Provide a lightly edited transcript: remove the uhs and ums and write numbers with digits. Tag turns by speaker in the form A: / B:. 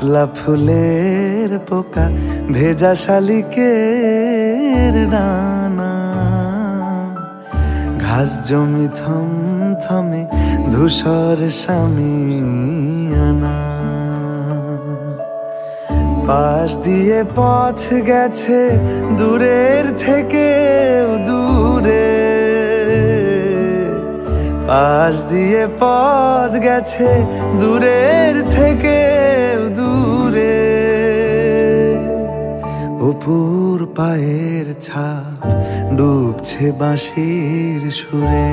A: শাপলা ফুলের পোকা ভেজা শালিকের ডানা, ঘাস জমি থমথমে ধূসর শামিয়ানা। পাশ দিয়ে পথ গেছে দূরের থেকে দূরে, পাশ দিয়ে পথ গেছে দূরের থেকে দূরে। অপুর পায়ের ছাপ ডুবছে বাঁশির সুরে।